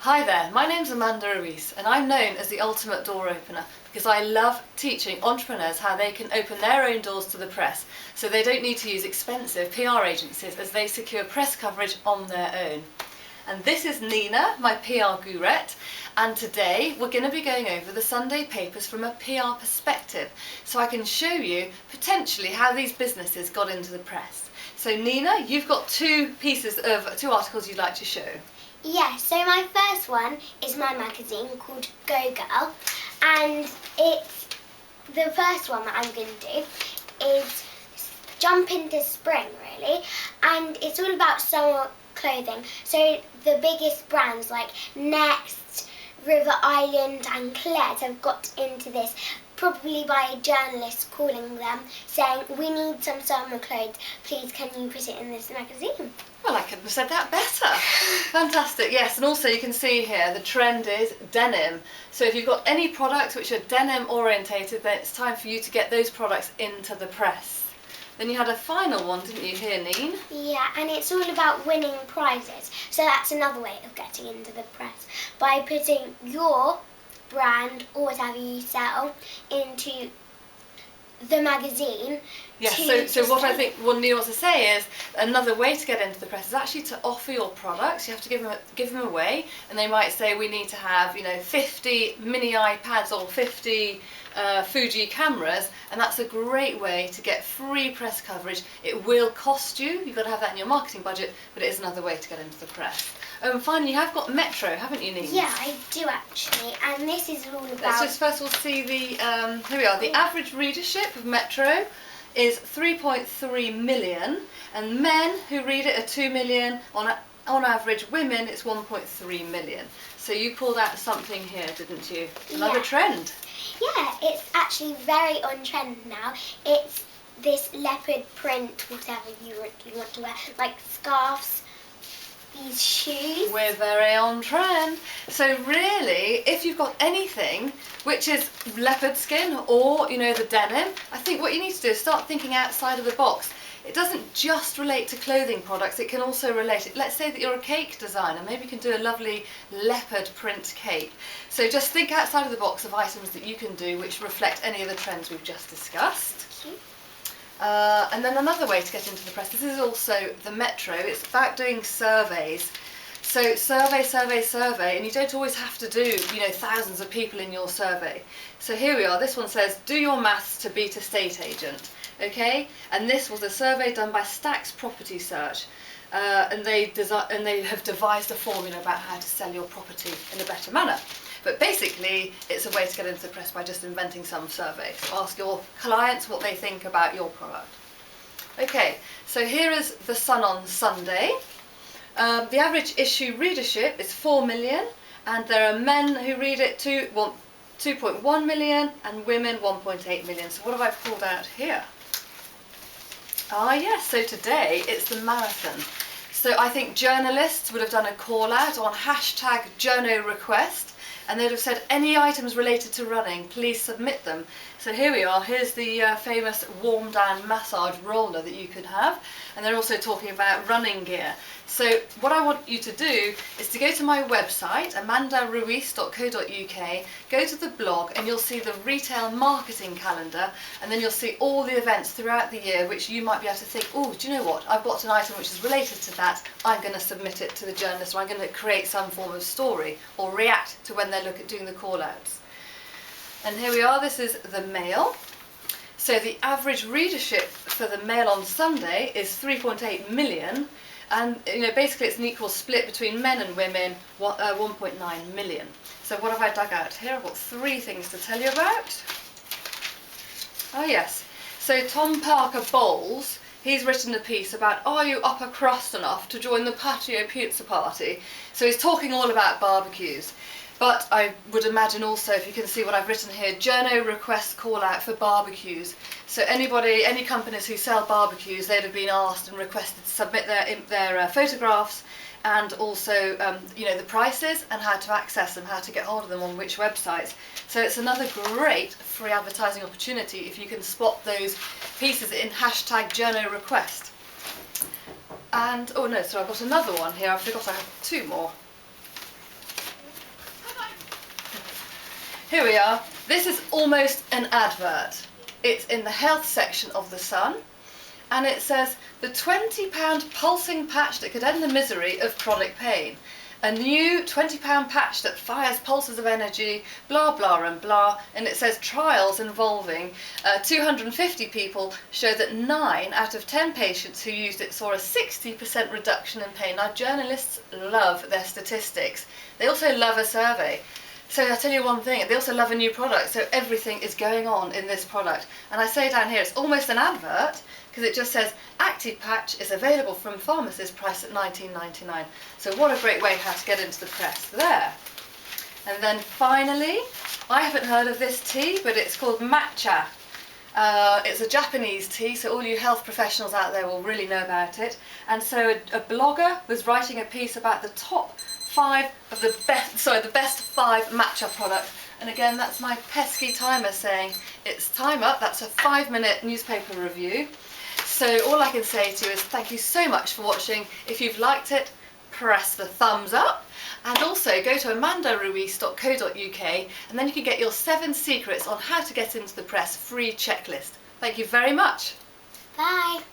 Hi there, my name's Amanda Ruiz and I'm known as the ultimate door opener because I love teaching entrepreneurs how they can open their own doors to the press so they don't need to use expensive PR agencies as they secure press coverage on their own. And this is Nina, my PR gurette, and today we're going to be going over the Sunday papers from a PR perspective so I can show you potentially how these businesses got into the press. So Nina, you've got two articles you'd like to show. Yeah, so my first one is my magazine called Go Girl, and it's the first one that I'm going to do is jump into spring really, and it's all about summer clothing. So the biggest brands like Next, River Island and Claire's have got into this, probably by journalists calling them saying, "We need some summer clothes, please can you put it in this magazine?" Well, I couldn't have said that better. Fantastic, yes, and also you can see here the trend is denim. So if you've got any products which are denim orientated, then it's time for you to get those products into the press. Then you had a final one, didn't you, here, Neen? Yeah, and it's all about winning prizes. So that's another way of getting into the press, by putting your brand or whatever you sell into the magazine. Yes, so what I think what Neil wants to say is another way to get into the press is actually to offer your products. You have to give them away, and they might say we need to have 50 mini iPads or 50 Fuji cameras, and that's a great way to get free press coverage. It will cost you, you've got to have that in your marketing budget, but it is another way to get into the press. Finally, you have got Metro, haven't you, Neen? Yeah, I do actually, and this is all about... Let's just first of all see the, here we are, the average readership of Metro is 3.3 million, and men who read it are 2 million, on average women it's 1.3 million. So you pulled out something here, didn't you? Another trend. Yeah, it's actually very on trend now. It's this leopard print, whatever you want to wear, like scarves, these shoes. We're very on trend. So really, if you've got anything which is leopard skin or the denim, I think what you need to do is start thinking outside of the box. It doesn't just relate to clothing products, it can also relate. Let's say that you're a cake designer, maybe you can do a lovely leopard print cake. So just think outside of the box of items that you can do which reflect any of the trends we've just discussed. And then another way to get into the press, this is also the Metro, it's about doing surveys. So survey, and you don't always have to do thousands of people in your survey. So here we are, this one says, do your maths to beat a estate agent. Okay, and this was a survey done by Stacks Property Search, and they have devised a formula about how to sell your property in a better manner. But basically, it's a way to get into the press by just inventing some survey. So ask your clients what they think about your product. Okay, so here is The Sun on Sunday. The average issue readership is 4 million, and there are men who read it 2.1 million, and women 1.8 million. So what have I pulled out here? Ah yes, so today it's the marathon. So I think journalists would have done a call out on #JournoRequest, and they'd have said any items related to running, please submit them. So here we are, here's the famous warm down massage roller that you could have, and they're also talking about running gear. So what I want you to do is to go to my website, amandaruiz.co.uk, go to the blog and you'll see the retail marketing calendar, and then you'll see all the events throughout the year which you might be able to think, oh, do you know what, I've got an item which is related to that, I'm going to submit it to the journalist, or I'm going to create some form of story or react to when they're doing the call outs. And here we are, this is the Mail. So the average readership for the Mail on Sunday is 3.8 million, and basically it's an equal split between men and women, 1.9 million. So what have I dug out here? I've got three things to tell you about. Oh yes, so Tom Parker Bowles, he's written a piece about, are you upper crust enough to join the patio pizza party? So he's talking all about barbecues. But I would imagine also, if you can see what I've written here, journo request call out for barbecues. So any companies who sell barbecues, they'd have been asked and requested to submit their photographs and also the prices and how to access them, how to get hold of them on which websites. So it's another great free advertising opportunity if you can spot those pieces in #JournoRequest. And, oh no, so I've got another one here, I forgot I have two more. Here we are. This is almost an advert. It's in the health section of The Sun, and it says the £20 pulsing patch that could end the misery of chronic pain. A new £20 patch that fires pulses of energy, blah blah and blah, and it says trials involving 250 people show that 9 out of 10 patients who used it saw a 60% reduction in pain. Now journalists love their statistics. They also love a survey. So I'll tell you one thing, they also love a new product, so everything is going on in this product. And I say down here, it's almost an advert, because it just says, Active Patch is available from pharmacies priced at $19.99. So what a great way how to get into the press there. And then finally, I haven't heard of this tea, but it's called matcha. It's a Japanese tea, so all you health professionals out there will really know about it. And so a blogger was writing a piece about the top 5 of the best 5 matcha products. And again, that's my pesky timer saying it's time up. That's a 5-minute newspaper review. So all I can say to you is thank you so much for watching. If you've liked it, press the thumbs up. And also go to amandaruiz.co.uk and then you can get your 7 secrets on how to get into the press free checklist. Thank you very much. Bye.